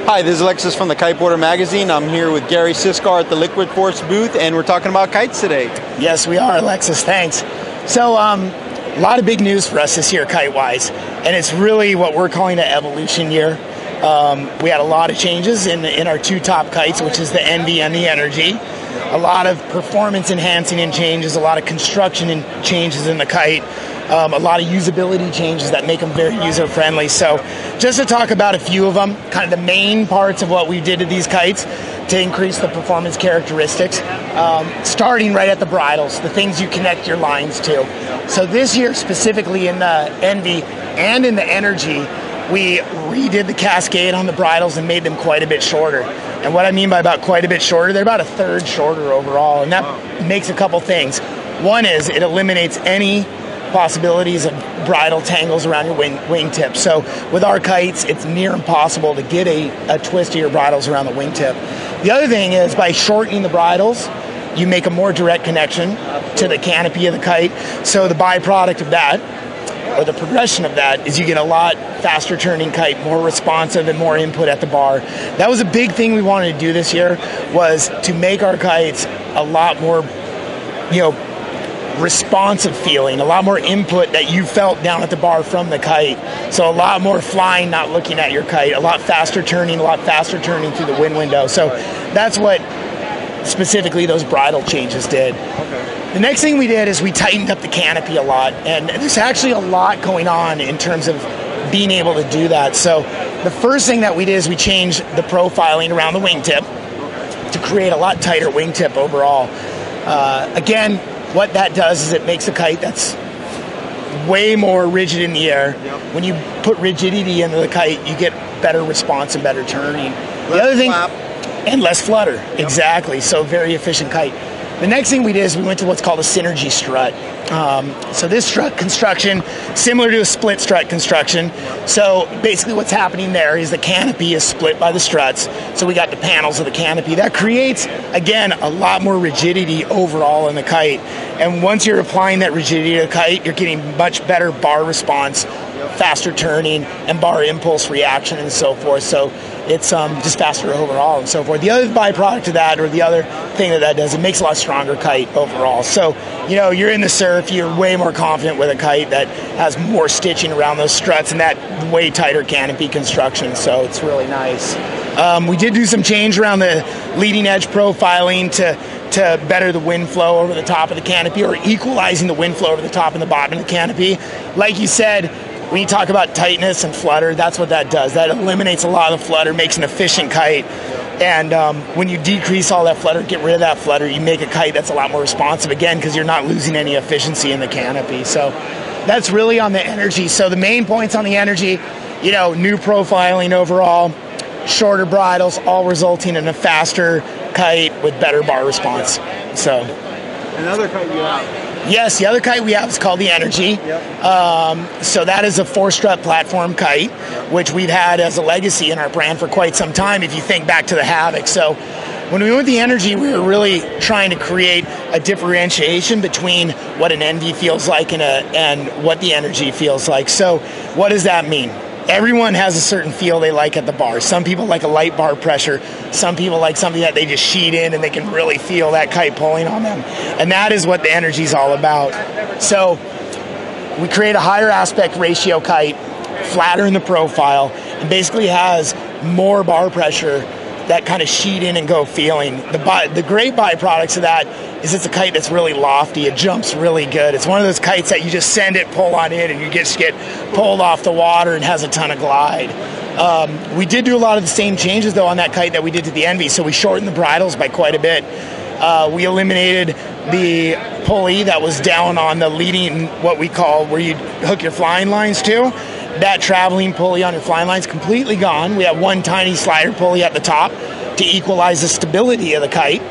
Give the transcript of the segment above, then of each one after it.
Hi, this is Alexis from the Kiteboarder magazine. I'm here with Gary Siskar at the Liquid Force booth, and we're talking about kites today. Yes, we are, Alexis. Thanks. So, a lot of big news for us this year, kite-wise, and it's really what we're calling an evolution year. We had a lot of changes in our two top kites, which is the Envy and the Energy. A lot of performance enhancing and changes, a lot of construction and changes in the kite. A lot of usability changes that make them very user-friendly. So just to talk about a few of them, kind of the main parts of what we did to these kites to increase the performance characteristics, starting right at the bridles, the things you connect your lines to. So this year, specifically in the Envy and in the Energy, we redid the cascade on the bridles and made them quite a bit shorter. And what I mean by about quite a bit shorter, they're about a third shorter overall, and that makes a couple things. One is it eliminates any possibilities of bridle tangles around your wingtip. So with our kites, it's near impossible to get a twist of your bridles around the wingtip. The other thing is by shortening the bridles, you make a more direct connection to the canopy of the kite. So the byproduct of that, or the progression of that, is you get a lot faster turning kite, more responsive and more input at the bar. That was a big thing we wanted to do this year, was to make our kites a lot more, responsive feeling, a lot more input that you felt down at the bar from the kite. So a lot more flying, not looking at your kite, a lot faster turning through the wind window. So that's what specifically those bridle changes did. Okay. The next thing we did is we tightened up the canopy a lot, and there's actually a lot going on in terms of being able to do that. So the first thing that we did is we changed the profiling around the wingtip to create a lot tighter wingtip overall. Again, what that does is it makes a kite that's way more rigid in the air. Yep. When you put rigidity into the kite, you get better response and better turning. The other thing, and less flutter. Yep. Exactly. So very efficient kite. The next thing we did is we went to what's called a synergy strut. So this strut construction, similar to a split strut construction. So basically what's happening there is the canopy is split by the struts. So we got the panels of the canopy. That creates, again, a lot more rigidity overall in the kite. And once you're applying that rigidity to the kite, you're getting much better bar response, faster turning, and bar impulse reaction and so forth. So it's just faster overall and so forth. The other byproduct of that, or the other thing that does, it makes a lot stronger kite overall. So, you're in the surf, you're way more confident with a kite that has more stitching around those struts and that way tighter canopy construction. So it's really nice. We did do some change around the leading edge profiling to better the wind flow over the top of the canopy, or equalizing the wind flow over the top and the bottom of the canopy. Like you said, when you talk about tightness and flutter, that's what that does. That eliminates a lot of the flutter, makes an efficient kite. And when you decrease all that flutter, get rid of that flutter, you make a kite that's a lot more responsive, again, because you're not losing any efficiency in the canopy. So that's really on the Energy. So the main points on the Energy, new profiling overall, shorter bridles, all resulting in a faster kite with better bar response. So another kite you have. Yes, the other kite we have is called the Energy. Yep. So that is a 4-strut platform kite, which we've had as a legacy in our brand for quite some time, if you think back to the Havoc. So when we went with the Energy, we were really trying to create a differentiation between what an Envy feels like and what the Energy feels like. So what does that mean? Everyone has a certain feel they like at the bar. Some people like a light bar pressure. Some people like something that they just sheet in and they can really feel that kite pulling on them. And that is what the Energy is all about. So we create a higher aspect ratio kite, flatter in the profile, and basically has more bar pressure, that kind of sheet in and go feeling. The great byproducts of that is it's a kite that's really lofty. It jumps really good. It's one of those kites that you just send it, pull on in, and you just get pulled off the water and has a ton of glide. We did do a lot of the same changes, though, on that kite that we did to the Envy. So we shortened the bridles by quite a bit. We eliminated the pulley that was down on the leading, what we call, where you hook your flying lines to. That traveling pulley on your flying line is completely gone. We have one tiny slider pulley at the top to equalize the stability of the kite.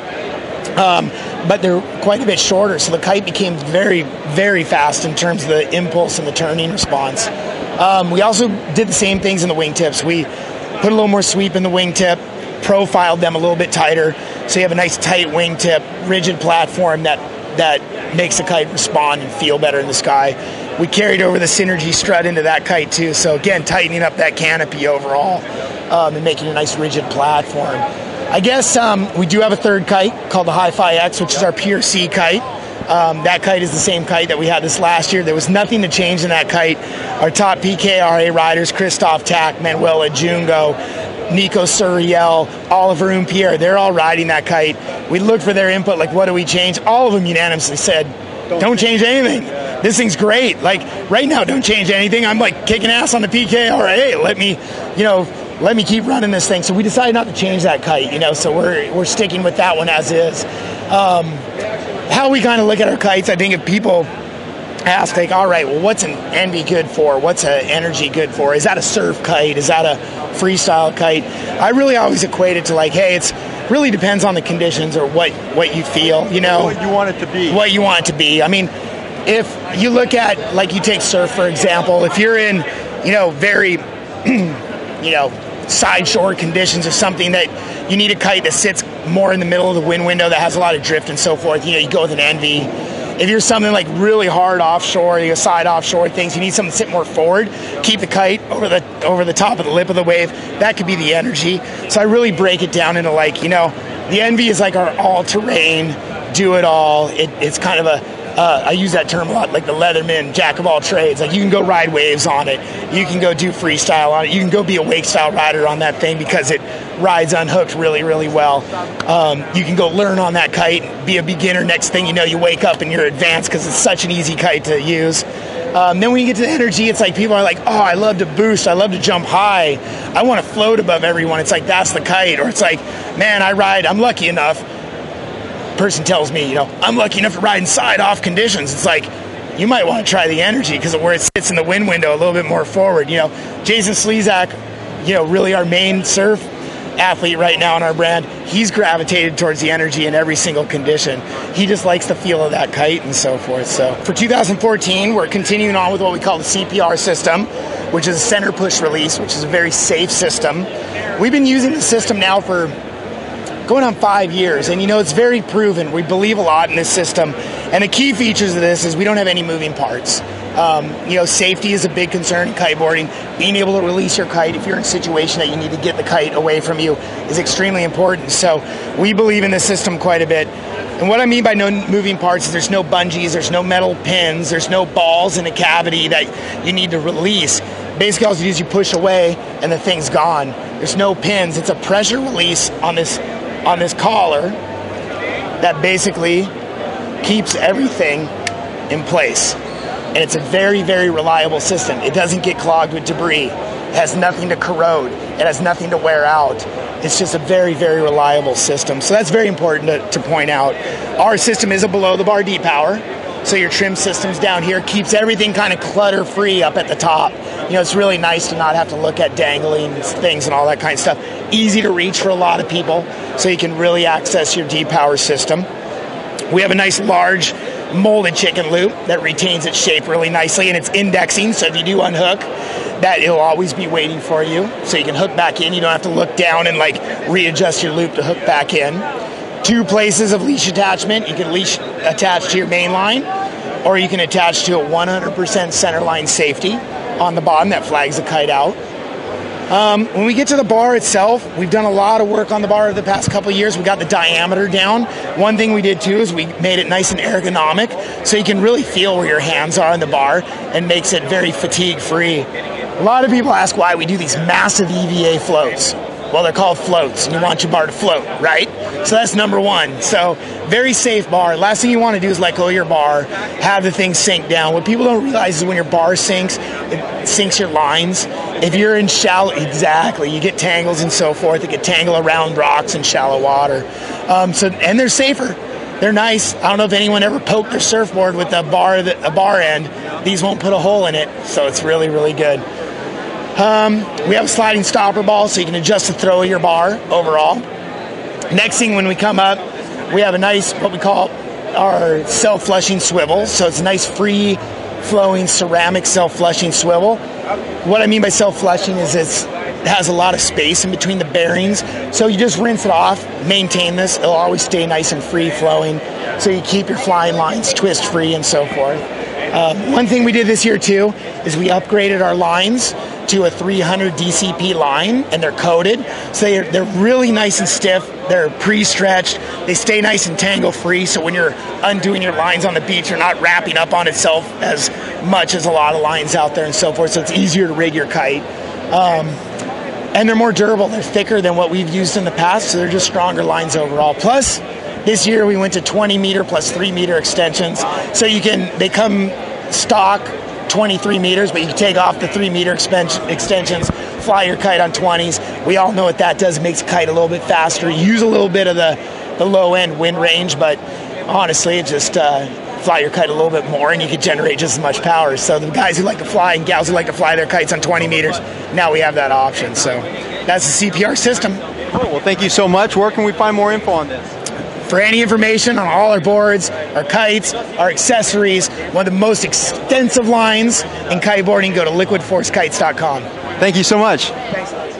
But they're quite a bit shorter, so the kite became very, very fast in terms of the impulse and the turning response. We also did the same things in the wingtips. We put a little more sweep in the wingtip, profiled them a little bit tighter, so you have a nice tight wingtip, rigid platform that makes the kite respond and feel better in the sky. we carried over the Synergy strut into that kite too. So again, tightening up that canopy overall and making a nice rigid platform. I guess we do have a third kite called the Hi-Fi X, which is our pure C kite. That kite is the same kite that we had this last year. There was nothing to change in that kite. Our top PKRA riders, Christoph Tack, Manuela Jungo, Nico Suriel, Oliver Umpierre, they're all riding that kite. We looked for their input, like, what do we change? All of them unanimously said, don't change anything. This thing's great. Like, right now, don't change anything. I'm, like, kicking ass on the PKRA. Let me keep running this thing. So we decided not to change that kite, so we're sticking with that one as is. How we kind of look at our kites, I think if people ask, like, all right, well, what's an Envy good for? What's an Energy good for? Is that a surf kite? Is that a freestyle kite? I really always equate it to, like, hey, it's really depends on the conditions or what you feel, What you want it to be. What you want it to be. I mean, if you look at, like, you take surf, for example, if you're in, very, side shore conditions or something that you need a kite that sits more in the middle of the wind window that has a lot of drift and so forth, you go with an Envy. If you're something like really hard offshore, you side offshore things, you need something to sit more forward, keep the kite over the top of the lip of the wave, that could be the Energy. So I really break it down into, like, the Envy is like our all-terrain, do-it-all. It's kind of I use that term a lot, like the Leatherman, jack of all trades. Like, you can go ride waves on it. You can go do freestyle on it. You can go be a wake style rider on that thing because it rides unhooked really, really well. You can go learn on that kite, be a beginner. Next thing you know, you wake up and you're advanced because it's such an easy kite to use. Then when you get to the Energy, it's like people are like, oh, I love to boost. I love to jump high. I want to float above everyone. It's like, that's the kite. Or it's like, man, I'm lucky enough. Person tells me, I'm lucky enough to ride in side-off conditions. It's like, you might want to try the Energy because of where it sits in the wind window a little bit more forward. Jason Slezak, really our main surf athlete right now in our brand, he's gravitated towards the Energy in every single condition. He just likes the feel of that kite and so forth. So for 2014, we're continuing on with what we call the CPR system, which is a center push release, which is a very safe system. We've been using the system now for going on 5 years, and it's very proven. We believe a lot in this system, and the key features of this is we don't have any moving parts. Safety is a big concern in kiteboarding. Being able to release your kite if you're in a situation that you need to get the kite away from you is extremely important. So we believe in this system quite a bit. And what I mean by no moving parts is there's no bungees, there's no metal pins, there's no balls in a cavity that you need to release. Basically, all you do is you push away and the thing's gone. There's no pins. It's a pressure release on this collar that basically keeps everything in place. And it's a very, very reliable system. It doesn't get clogged with debris. It has nothing to corrode. It has nothing to wear out. It's just a very, very reliable system. So that's very important to point out. Our system is a below-the-bar depower. So your trim system's down here, keeps everything kind of clutter-free up at the top. It's really nice to not have to look at dangling things and all that kind of stuff. Easy to reach for a lot of people, so you can really access your depower system. We have a nice large molded chicken loop that retains its shape really nicely, and it's indexing, so if you do unhook, that it'll always be waiting for you, so you can hook back in. You don't have to look down and readjust your loop to hook back in. 2 places of leash attachment. You can leash attach to your main line, or you can attach to a 100% centerline safety on the bottom that flags the kite out. When we get to the bar itself, we've done a lot of work on the bar over the past couple of years. We got the diameter down. One thing we did too is we made it nice and ergonomic, so you can really feel where your hands are on the bar, and makes it very fatigue free. A lot of people ask why we do these massive EVA floats. Well, they're called floats, and you want your bar to float, right? So that's number one. So very safe bar. Last thing you want to do is let go of your bar, have the thing sink down. What people don't realize is when your bar sinks, it sinks your lines. If you're in shallow, exactly, you get tangles and so forth. It can tangle around rocks in shallow water. And they're safer. They're nice. I don't know if anyone ever poked their surfboard with a bar end. These won't put a hole in it, so it's really, really good. We have a sliding stopper ball, so you can adjust the throw of your bar overall. Next thing, when we come up, we have a nice, what we call our self-flushing swivel. So it's a nice free-flowing ceramic self-flushing swivel. What I mean by self-flushing is it has a lot of space in between the bearings. So you just rinse it off, maintain this. It'll always stay nice and free-flowing, so you keep your flying lines twist-free and so forth. One thing we did this year too is we upgraded our lines to a 300 Dcp line, and they're coated, so they're really nice and stiff. They're pre-stretched. They stay nice and tangle-free, so when you're undoing your lines on the beach, you're not wrapping up on itself as much as a lot of lines out there and so forth, so it's easier to rig your kite. And they're more durable. They're thicker than what we've used in the past, so they're just stronger lines overall. Plus, this year we went to 20 meter plus 3 meter extensions, so they come stock 23 meters, but you can take off the 3 meter extensions, fly your kite on 20s. We all know what that does. It makes the kite a little bit faster. Use a little bit of the low end wind range, but honestly, it just fly your kite a little bit more, and you can generate just as much power. So the guys who like to fly and gals who like to fly their kites on 20 meters, now we have that option. So that's the CPR system. Cool. Well, thank you so much. Where can we find more info on this? For any information on all our boards, our kites, our accessories, one of the most extensive lines in kiteboarding, go to liquidforcekites.com. Thank you so much. Thanks.